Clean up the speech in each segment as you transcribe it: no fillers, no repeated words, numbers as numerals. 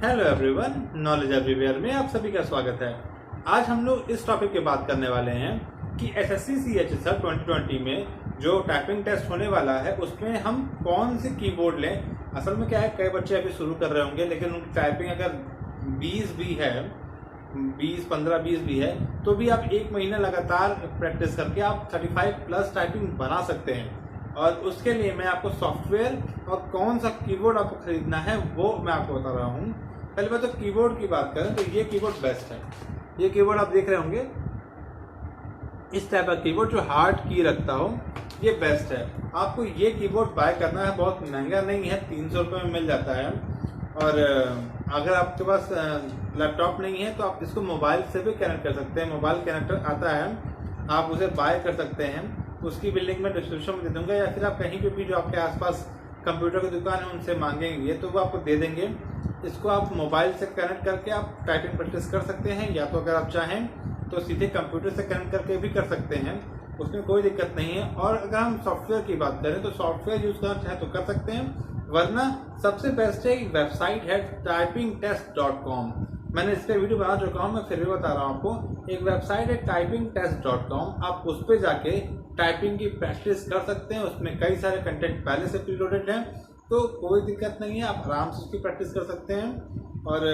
Hello everyone, knowledge everywhere में आप सभी का स्वागत है। आज हम लोग इस टॉपिक पे बात करने वाले हैं कि एसएससी सीएचएसएल 2020 में जो टाइपिंग टेस्ट होने वाला है उसमें हम कौन से कीबोर्ड लें। असल में क्या है, कई बच्चे अभी शुरू कर रहे होंगे लेकिन उनकी टाइपिंग अगर 20 भी है, 15-20 भी है तो भी आप एक महीना लगातार प्रैक्टिस करके आप 35 प्लस टाइपिंग बना सकते हैं। और उसके लिए मैं आपको सॉफ्टवेयर और कौन सा कीबोर्ड आपको खरीदना है वो मैं आपको बता रहा हूँ। पहले बात तो कीबोर्ड की बात करें तो ये कीबोर्ड बेस्ट है। ये कीबोर्ड आप देख रहे होंगे, इस टाइप का कीबोर्ड जो हार्ड की रखता हो, ये बेस्ट है। आपको ये कीबोर्ड बाय करना है, बहुत महंगा नहीं है, 300 रुपये में मिल जाता है। और अगर आपके पास लैपटॉप नहीं है तो आप इसको मोबाइल से भी कनेक्ट कर सकते हैं। मोबाइल कनेक्टर आता है, आप उसे बाय कर सकते हैं। उसकी भी लिंक मैं डिस्क्रिप्शन में दे दूंगा, या फिर आप कहीं पे भी जो आपके आसपास कंप्यूटर की दुकान है उनसे मांगेंगे तो वो आपको दे देंगे। इसको आप मोबाइल से कनेक्ट करके आप टाइपिंग प्रैक्टिस कर सकते हैं, या तो अगर आप चाहें तो सीधे कंप्यूटर से कनेक्ट करके भी कर सकते हैं, उसमें कोई दिक्कत नहीं है। और अगर हम सॉफ्टवेयर की बात करें तो सॉफ्टवेयर यूज करना चाहें तो कर सकते हैं, वरना सबसे बेस्ट है एक वेबसाइट है typingtest.com। मैंने इस पर वीडियो बना चुका हूँ, मैं फिर भी बता रहा हूँ आपको। एक वेबसाइट है typingtest.com, आप उस पर जाके टाइपिंग की प्रैक्टिस कर सकते हैं। उसमें कई सारे कंटेंट पहले से प्रीलोडेड हैं, तो कोई दिक्कत नहीं है, आप आराम से उसकी प्रैक्टिस कर सकते हैं। और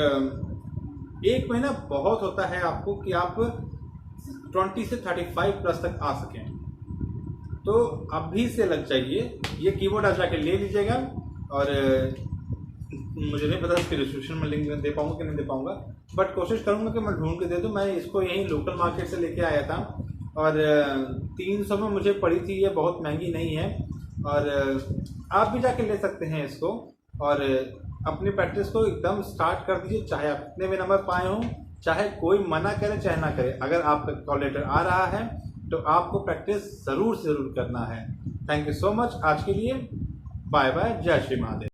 एक महीना बहुत होता है आपको कि आप 20 से 35 प्लस तक आ सकें, तो अभी से लग जाइए। ये कीबोर्ड आप जाके ले लीजिएगा। और मुझे नहीं पता इसकी डिस्क्रिप्शन में लिंक दे पाऊंगा कि नहीं दे पाऊंगा, बट कोशिश करूंगा कि मैं ढूंढ के दे दूं। मैं इसको यहीं लोकल मार्केट से लेके आया था और 300 में मुझे पड़ी थी। ये बहुत महंगी नहीं है और आप भी जाके ले सकते हैं इसको और अपनी प्रैक्टिस को एकदम स्टार्ट कर दीजिए। चाहे आप कितने भी नंबर पाए हों, चाहे कोई मना करे चाहे ना करे, अगर आपका कॉल लेटर आ रहा है तो आपको प्रैक्टिस ज़रूर करना है। Thank you so much. आज के लिए बाय बाय, जय श्री महादेव।